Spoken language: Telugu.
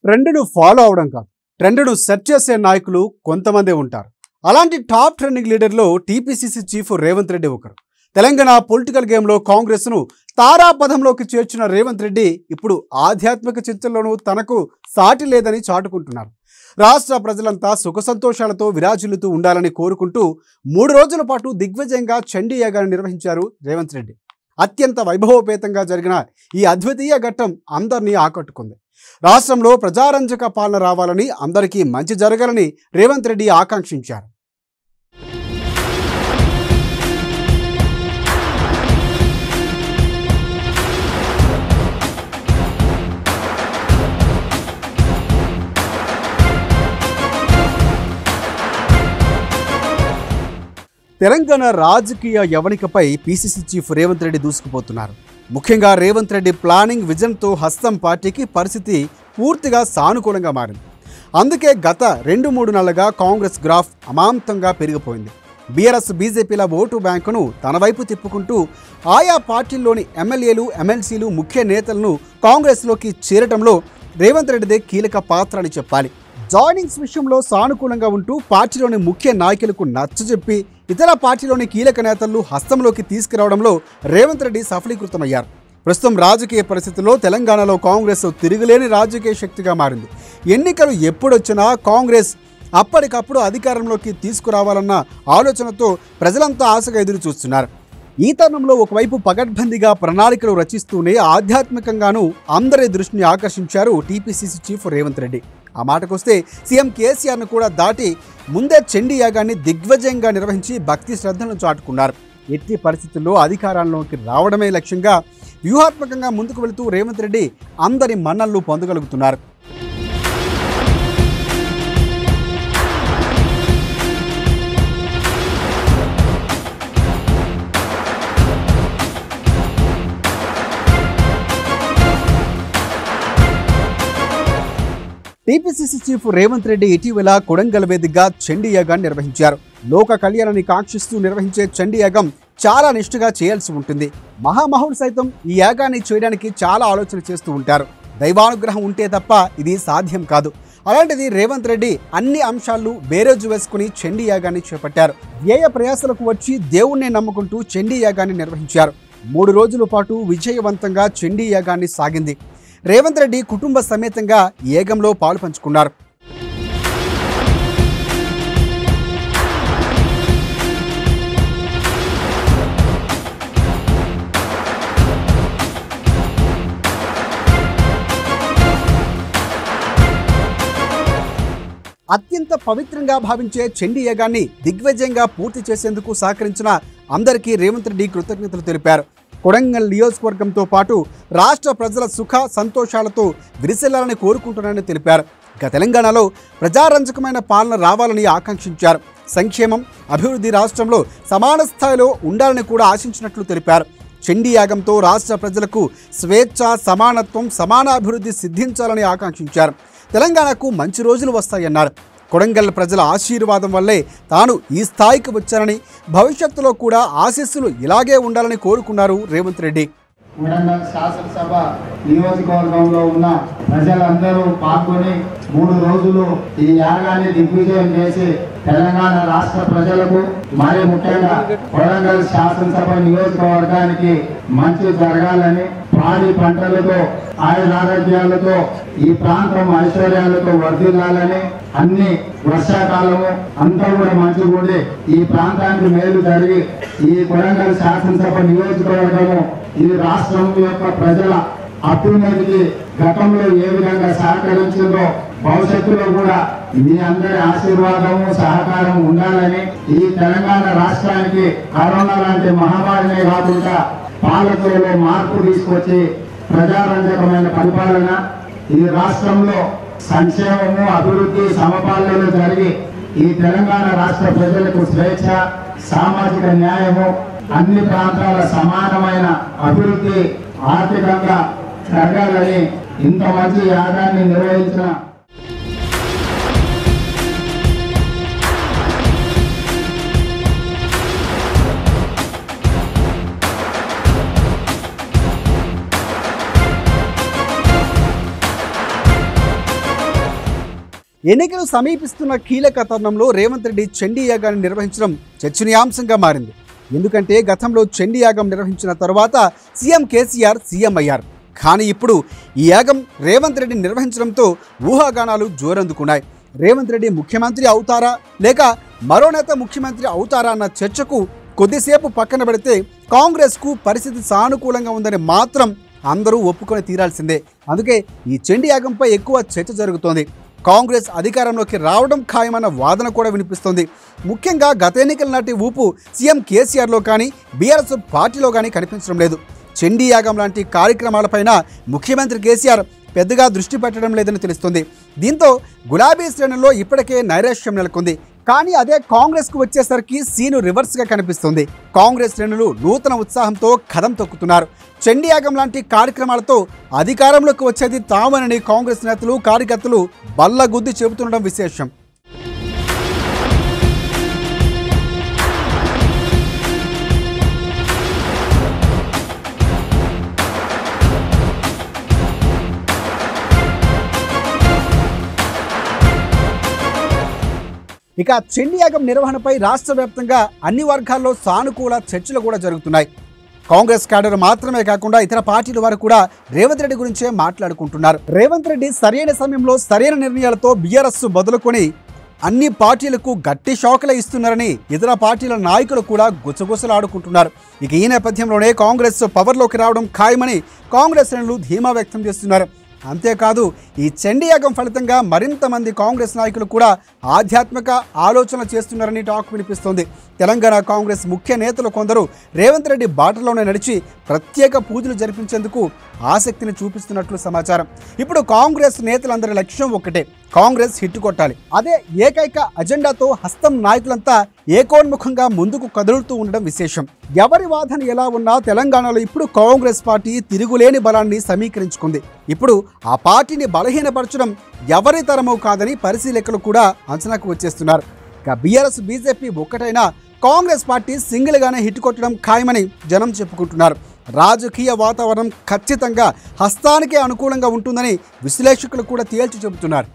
ట్రెండ్ను ఫాలో అవడం కాదు, ట్రెండ్ను సెట్ చేసే నాయకులు కొంతమందే ఉంటారు. అలాంటి టాప్ ట్రెండింగ్ లీడర్లో టీపీసీసీ చీఫ్ రేవంత్ రెడ్డి ఒకరు. తెలంగాణ పొలిటికల్ గేమ్లో కాంగ్రెస్ను తారాపథంలోకి చేర్చిన రేవంత్ రెడ్డి ఇప్పుడు ఆధ్యాత్మిక చింతనలోనూ తనకు సాటి లేదని చాటుకుంటున్నారు. రాష్ట్ర ప్రజలంతా సుఖ సంతోషాలతో విరాజిల్లుతూ ఉండాలని కోరుకుంటూ 3 రోజుల పాటు దిగ్విజయంగా చండీ యాగాన్ని నిర్వహించారు రేవంత్ రెడ్డి. అత్యంత వైభవోపేతంగా జరిగిన ఈ అద్వితీయ ఘట్టం అందరినీ ఆకట్టుకుంది. రాష్ట్రంలో ప్రజారంజక పాలన రావాలని, అందరికీ మంచి జరగాలని రేవంత్ రెడ్డి ఆకాంక్షించారు. తెలంగాణ రాజకీయ యవనికపై పీసీసీ చీఫ్ రేవంత్ రెడ్డి దూసుకుపోతున్నారు. ముఖ్యంగా రేవంత్ రెడ్డి ప్లానింగ్ విజన్తో హస్తం పార్టీకి పరిస్థితి పూర్తిగా సానుకూలంగా మారింది. అందుకే గత 2-3 నెలలుగా కాంగ్రెస్ గ్రాఫ్ అమాంతంగా పెరిగిపోయింది. బీఆర్ఎస్ బీజేపీల ఓటు బ్యాంకును తన వైపు తిప్పుకుంటూ ఆయా పార్టీల్లోని ఎమ్మెల్యేలు, ఎమ్మెల్సీలు, ముఖ్య నేతలను కాంగ్రెస్లోకి చేరటంలో రేవంత్ రెడ్డిదే కీలక పాత్ర అని చెప్పాలి. జాయినింగ్స్ విషయంలో సానుకూలంగా ఉంటూ పార్టీలోని ముఖ్య నాయకులకు నచ్చజెప్పి ఇతర పార్టీలోని కీలక నేతలను హస్తంలోకి తీసుకురావడంలో రేవంత్ రెడ్డి సఫలీకృతమయ్యారు. ప్రస్తుతం రాజకీయ పరిస్థితుల్లో తెలంగాణలో కాంగ్రెస్ తిరుగులేని రాజకీయ శక్తిగా మారింది. ఎన్నికలు ఎప్పుడొచ్చినా కాంగ్రెస్ అప్పటికప్పుడు అధికారంలోకి తీసుకురావాలన్న ఆలోచనతో ప్రజలంతా ఆశగా ఎదురు చూస్తున్నారు. ఈ తరుణంలో ఒకవైపు పకడ్బందీగా ప్రణాళికలు రచిస్తూనే ఆధ్యాత్మికంగానూ అందరి దృష్టిని ఆకర్షించారు టీపీసీసీ చీఫ్ రేవంత్ రెడ్డి. ఆ మాటకొస్తే సీఎం కేసీఆర్ను కూడా దాటి ముందే చండీ యాగాన్ని దిగ్విజయంగా నిర్వహించి భక్తి శ్రద్ధలను చాటుకున్నారు. ఎట్టి పరిస్థితుల్లో అధికారంలోకి రావడమే లక్ష్యంగా వ్యూహాత్మకంగా ముందుకు వెళుతూ రేవంత్ రెడ్డి అందరి మన్ననలు పొందగలుగుతున్నారు. టీపీసీసీ చీఫ్ రేవంత్ రెడ్డి ఇటీవల కొడంగల్ వేదికగా చండీ యాగాన్ని నిర్వహించారు. లోక కళ్యాణాన్ని కాంక్షిస్తూ నిర్వహించే చండీ యాగం చాలా నిష్ఠగా చేయాల్సి ఉంటుంది. మహామహులు సైతం ఈ యాగాన్ని చేయడానికి చాలా ఆలోచన చేస్తూ ఉంటారు. దైవానుగ్రహం ఉంటే తప్ప ఇది సాధ్యం కాదు. అలాంటిది రేవంత్ రెడ్డి అన్ని అంశాలు బేరోజు వేసుకుని చండీ యాగాన్ని చేపట్టారు. వ్యయ ప్రయాసలకు వచ్చి దేవుణ్ణి నమ్ముకుంటూ చండీ యాగాన్ని నిర్వహించారు. 3 రోజుల పాటు విజయవంతంగా చండీ యాగాన్ని సాగింది. రేవంత్ రెడ్డి కుటుంబ సమేతంగా యాగంలో పాలు పంచుకున్నారు. అత్యంత పవిత్రంగా భావించే చండీ యాగాన్ని దిగ్విజయంగా పూర్తి చేసేందుకు సహకరించిన అందరికీ రేవంత్ రెడ్డి కృతజ్ఞతలు తెలిపారు. కొడంగల్ నియోజకవర్గంతో పాటు రాష్ట్ర ప్రజల సుఖ సంతోషాలతో విరిసెల్లాలని కోరుకుంటున్నారని తెలిపారు. ఇక తెలంగాణలో ప్రజారంజకమైన పాలన రావాలని ఆకాంక్షించారు. సంక్షేమం, అభివృద్ధి రాష్ట్రంలో సమాన స్థాయిలో ఉండాలని కూడా ఆశించినట్లు తెలిపారు. చండీ యాగంతో రాష్ట్ర ప్రజలకు స్వేచ్ఛ, సమానత్వం, సమాన అభివృద్ధి సిద్ధించాలని ఆకాంక్షించారు. తెలంగాణకు మంచి రోజులు వస్తాయన్నారు. కొడంగల్ ప్రజల ఆశీర్వాదం వల్లే తాను ఈ స్థాయికి వచ్చానని, భవిష్యత్తులో కూడా ఆశీస్సులు ఇలాగే ఉండాలని కోరుకున్నారు రేవంత్ రెడ్డి. కొడంగల్ శాసనసభ నియోజకవర్గంలో ఉన్న ప్రజలందరూ పాల్గొని 3 రోజులు ఈ యాగాన్ని దిగ్విజయం చేసి తెలంగాణ రాష్ట్ర ప్రజలకు, మరి ముఖ్యంగా కొడంగల్ శాసనసభ నియోజకవర్గానికి మంచి జరగాలని, పాడి పంటలతో, ఆయురారోగ్యాలతో ఈ ప్రాంతం ఐశ్వర్యాలతో వర్ధిల్లాలని, అన్ని వర్షాకాలము అంతా కూడా మంచిగా ఉండి ఈ ప్రాంతానికి మేలు జరిగి ఈ కొడంగల్ శాసనసభ నియోజకవర్గము ఈ రాష్ట్రం యొక్క ప్రజల అభ్యున్నతికి గతంలో ఏ విధంగా సహకరించిందో భవిష్యత్తులో కూడా మీ అందరి ఆశీర్వాదము, సహకారం ఉండాలని, ఈ తెలంగాణ రాష్ట్రానికి కరోనా లాంటి మహమ్మారినే కాకుండా పాలకులలో మార్పు తీసుకొచ్చి ప్రజారంజకమైన పరిపాలన, ఈ రాష్ట్రంలో సంక్షేమము, అభివృద్ధి సమపాలనలు జరిగి ఈ తెలంగాణ రాష్ట్ర ప్రజలకు స్వేచ్ఛ, సామాజిక న్యాయము, అన్ని ప్రాంతాల సమానమైన అభివృద్ధి ఆర్థికంగా జరగాలని ఇంత మంచి యాగాన్ని నిర్వహించిన ఎన్నికలు సమీపిస్తున్న కీలక తరుణంలో రేవంత్ రెడ్డి చండీ యాగాన్ని నిర్వహించడం చర్చనీయాంశంగా మారింది. ఎందుకంటే గతంలో చండీ యాగం నిర్వహించిన తర్వాత సీఎం కేసీఆర్ సీఎం అయ్యారు. కానీ ఇప్పుడు ఈ యాగం రేవంత్ రెడ్డి నిర్వహించడంతో ఊహాగానాలు జోరందుకున్నాయి. రేవంత్ రెడ్డి ముఖ్యమంత్రి అవుతారా లేక మరో నేత ముఖ్యమంత్రి అవుతారా అన్న చర్చకు కొద్దిసేపు పక్కన పెడితే కాంగ్రెస్కు పరిస్థితి సానుకూలంగా ఉందని మాత్రం అందరూ ఒప్పుకొని తీరాల్సిందే. అందుకే ఈ చండీ యాగంపై ఎక్కువ చర్చ జరుగుతోంది. కాంగ్రెస్ అధికారంలోకి రావడం ఖాయమన్న వాదన కూడా వినిపిస్తోంది. ముఖ్యంగా గత ఎన్నికల నాటి ఊపు సీఎం కేసీఆర్లో కానీ బీఆర్ఎస్ పార్టీలో కానీ కనిపించడం లేదు. చండీ యాగం లాంటి కార్యక్రమాలపైన ముఖ్యమంత్రి కేసీఆర్ పెద్దగా దృష్టి పెట్టడం లేదని తెలుస్తుంది. దీంతో గులాబీ శ్రేణుల్లో ఇప్పటికే నైరాశ్యం నెలకొంది. కానీ అదే కాంగ్రెస్కు వచ్చేసరికి సీను రివర్స్గా కనిపిస్తుంది. కాంగ్రెస్ శ్రేణులు నూతన ఉత్సాహంతో కదం తొక్కుతున్నారు. చండీ యాగం లాంటి కార్యక్రమాలతో అధికారంలోకి వచ్చేది తామనని కాంగ్రెస్ నేతలు కార్యకర్తలు బల్లగుద్ది చెబుతుండడం విశేషం. ఇక చండీ యాగం నిర్వహణపై రాష్ట్ర వ్యాప్తంగా అన్ని వర్గాల్లో సానుకూల చర్చలు కూడా జరుగుతున్నాయి. కాంగ్రెస్ క్యాడర్ మాత్రమే కాకుండా ఇతర పార్టీల వారు కూడా రేవంత్ రెడ్డి గురించే మాట్లాడుకుంటున్నారు. రేవంత్ రెడ్డి సరైన సమయంలో సరైన నిర్ణయాలతో బీఆర్ఎస్ మొదలుకొని అన్ని పార్టీలకు గట్టి షాకులు ఇస్తున్నారని ఇతర పార్టీల నాయకులు కూడా గుసగుసలాడుకుంటున్నారు. ఇక ఈ నేపథ్యంలోనే కాంగ్రెస్ పవర్లోకి రావడం ఖాయమని కాంగ్రెస్ శ్రేణులు ధీమా వ్యక్తం చేస్తున్నారు. అంతేకాదు ఈ చండీ యాగం ఫలితంగా మరింత మంది కాంగ్రెస్ నాయకులు కూడా ఆధ్యాత్మిక ఆలోచనలు చేస్తున్నారని టాక్ వినిపిస్తోంది. తెలంగాణ కాంగ్రెస్ ముఖ్య నేతలు కొందరు రేవంత్ రెడ్డి బాటలోనే నడిచి ప్రత్యేక పూజలు జరిపించేందుకు ఆసక్తిని చూపిస్తున్నట్లు సమాచారం. ఇప్పుడు కాంగ్రెస్ నేతలందరి లక్ష్యం ఒక్కటే, కాంగ్రెస్ హిట్ కొట్టాలి. అదే ఏకైక అజెండాతో హస్తం నాయకులంతా ఏకోన్ముఖంగా ముందుకు కదులుతూ ఉండడం విశేషం. ఎవరి వాదన ఎలా ఉన్నా తెలంగాణలో ఇప్పుడు కాంగ్రెస్ పార్టీ తిరుగులేని బలాన్ని సమీకరించుకుంది. ఇప్పుడు ఆ పార్టీని బలహీనపరచడం ఎవరి తరమూ కాదని పరిశీలకులు కూడా అంచనాకు వచ్చేస్తున్నారు. ఇక బీఆర్ఎస్ బీజేపీ ఒక్కటైనా కాంగ్రెస్ పార్టీ సింగిల్గానే హిట్ కొట్టడం ఖాయమని జనం చెప్పుకుంటున్నారు. రాజకీయ వాతావరణం ఖచ్చితంగా హస్తానికే అనుకూలంగా ఉంటుందని విశ్లేషకులు కూడా తేల్చి చెబుతున్నారు.